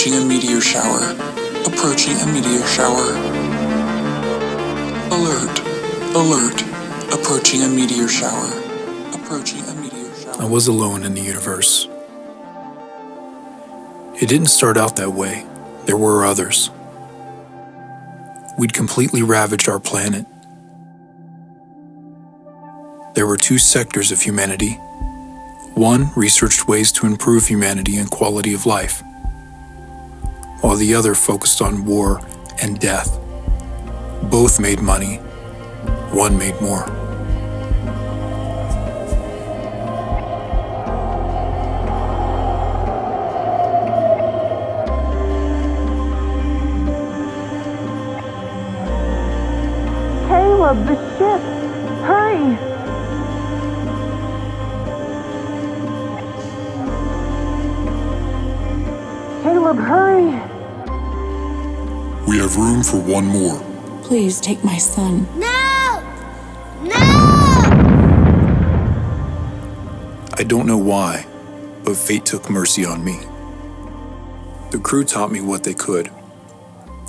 Approaching a meteor shower. Approaching a meteor shower. Alert. Alert. Approaching a meteor shower. Approaching a meteor shower. I was alone in the universe. It didn't start out that way. There were others. We'd completely ravaged our planet. There were two sectors of humanity. One researched ways to improve humanity and quality of life, while the other focused on war and death. Both made money. One made more. Caleb, the ship! Hurry! Caleb, hurry! We have room for one more. Please take my son. No! No! I don't know why, but fate took mercy on me. The crew taught me what they could.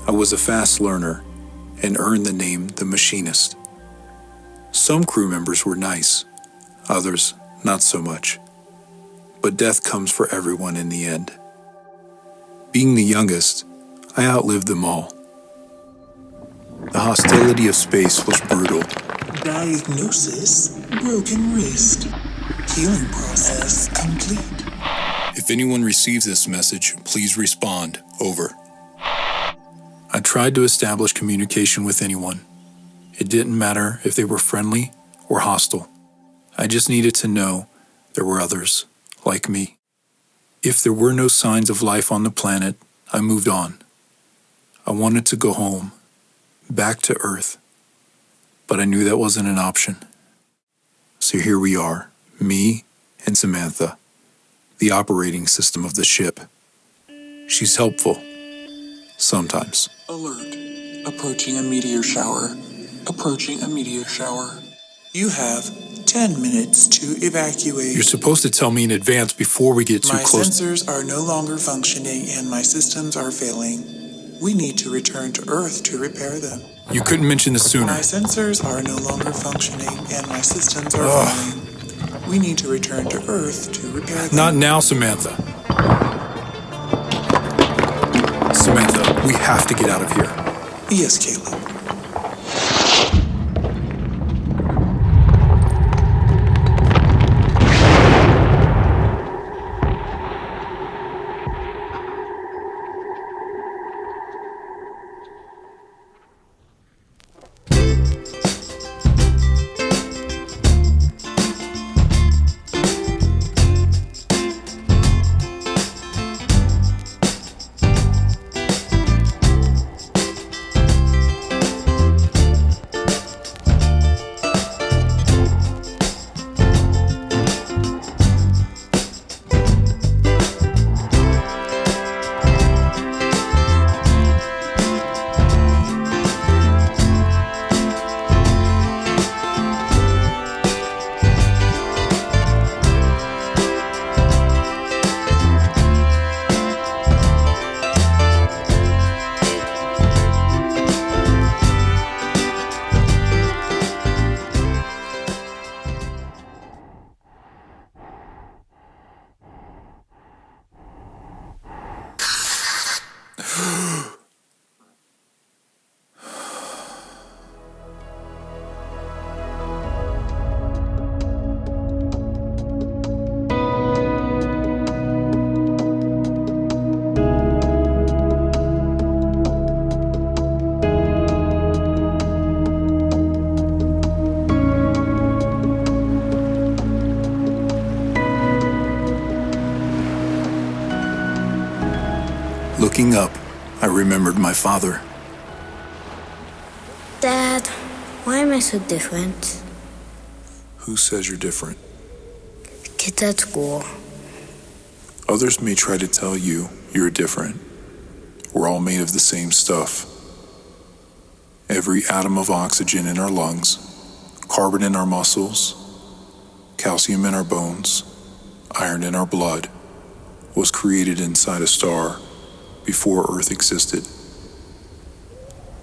I was a fast learner and earned the name the Machinist. Some crew members were nice, others not so much. But death comes for everyone in the end. Being the youngest, I outlived them all. The hostility of space was brutal. Diagnosis: broken wrist. Healing process complete. If anyone receives this message, please respond. Over. I tried to establish communication with anyone. It didn't matter if they were friendly or hostile. I just needed to know there were others like me. If there were no signs of life on the planet, I moved on. I wanted to go home, back to Earth, but I knew that wasn't an option. So here we are, me and Samantha, the operating system of the ship. She's helpful, sometimes. Alert. Approaching a meteor shower. Approaching a meteor shower. You have 10 minutes to evacuate. You're supposed to tell me in advance before we get too My close. sensors are no longer functioning and my systems are failing. We need to return to Earth to repair them. You couldn't mention this sooner. My sensors are no longer functioning and my systems are failing. We need to return to Earth to repair them. Not now, Samantha. Samantha, we have to get out of here. Yes, Caleb. Looking up, I remembered my father. Dad, why am I so different? Who says you're different? Kids at school. Others may try to tell you you're different. We're all made of the same stuff. Every atom of oxygen in our lungs, carbon in our muscles, calcium in our bones, iron in our blood, was created inside a star before Earth existed.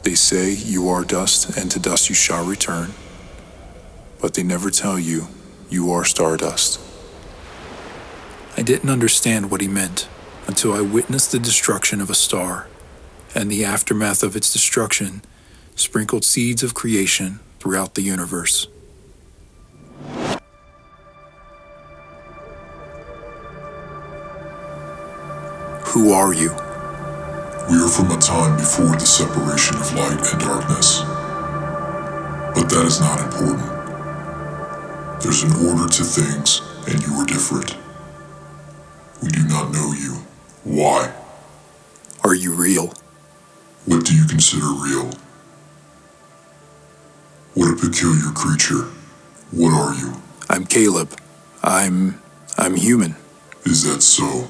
They say you are dust, and to dust you shall return, but they never tell you you are Stardust. I didn't understand what he meant until I witnessed the destruction of a star, and the aftermath of its destruction sprinkled seeds of creation throughout the universe. Who are you? We are from a time before the separation of light and darkness. But that is not important. There's an order to things, and you are different. We do not know you. Why? Are you real? What do you consider real? What a peculiar creature. What are you? I'm Caleb. I'm human. Is that so?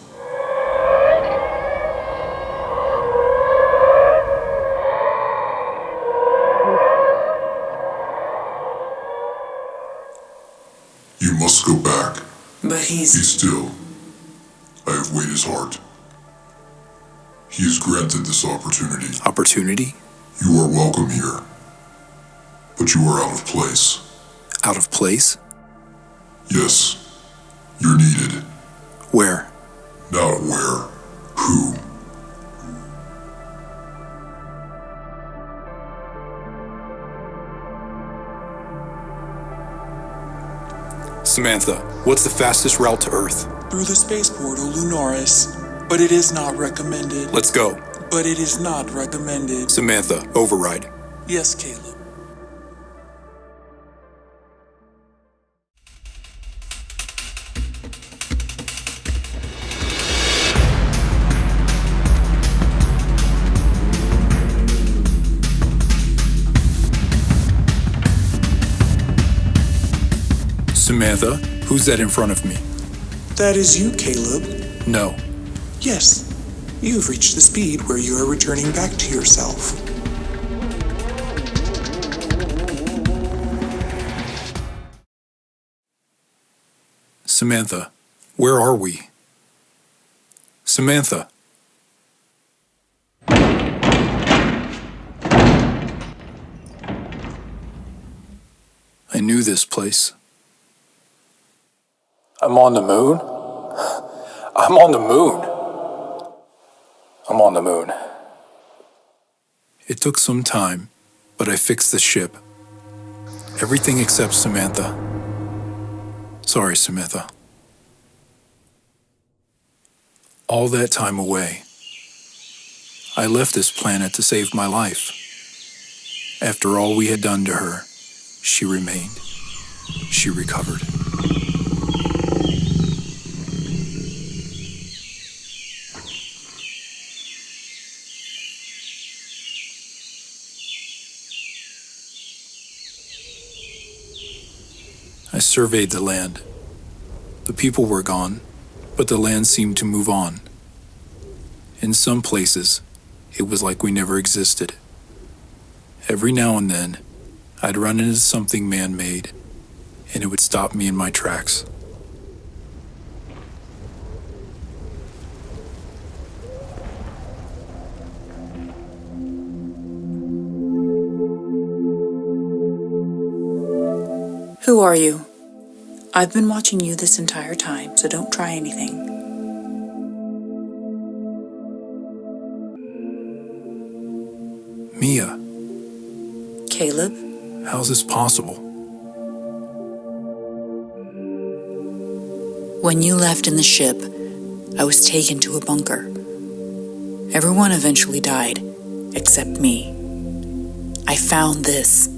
You must go back. But Be still. I have weighed his heart. He is granted this opportunity. Opportunity? You are welcome here. But you are out of place. Out of place? Yes. You're needed. Where? Not where. Who? Samantha, what's the fastest route to Earth? through the space portal Lunaris. But it is not recommended. Let's go. But it is not recommended. Samantha, override. Yes, Caleb. Samantha, who's that in front of me? That is you, Caleb. No. Yes. You've reached the speed where you are returning back to yourself. Samantha, where are we? Samantha. I knew this place. I'm on the moon? I'm on the moon. I'm on the moon. It took some time, but I fixed the ship. Everything except Samantha. Sorry, Samantha. All that time away, I left this planet to save my life. After all we had done to her, she remained. She recovered. I surveyed the land. The people were gone, but the land seemed to move on. In some places, it was like we never existed. Every now and then, I'd run into something man-made, and it would stop me in my tracks. Who are you? I've been watching you this entire time, so don't try anything. Mia, Caleb? how's this possible? When you left in the ship, I was taken to a bunker. Everyone eventually died, except me. I found this.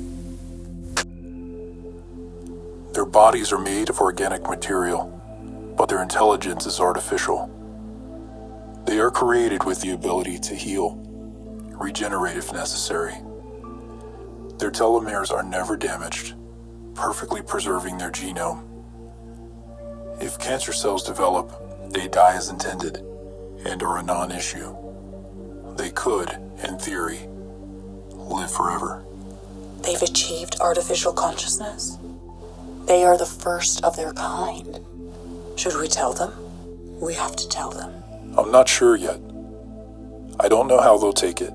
Their bodies are made of organic material, but their intelligence is artificial. They are created with the ability to heal, regenerate if necessary. Their telomeres are never damaged, perfectly preserving their genome. If cancer cells develop, they die as intended and are a non-issue. They could, in theory, live forever. They've achieved artificial consciousness. They are the first of their kind. Should we tell them? We have to tell them. I'm not sure yet. I don't know how they'll take it,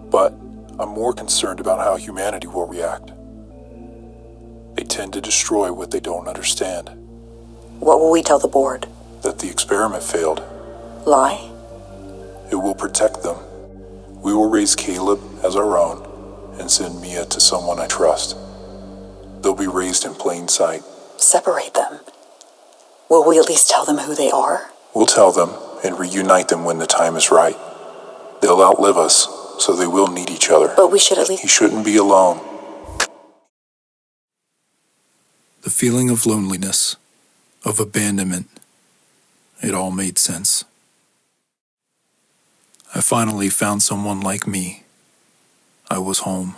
but I'm more concerned about how humanity will react. They tend to destroy what they don't understand. What will we tell the board? That the experiment failed. Lie? It will protect them. We will raise Caleb as our own and send Mia to someone I trust. They'll be raised in plain sight. Separate them. Will we at least tell them who they are? We'll tell them and reunite them when the time is right. They'll outlive us, so they will need each other. But we should at least... He shouldn't be alone. The feeling of loneliness, of abandonment, it all made sense. I finally found someone like me. I was home.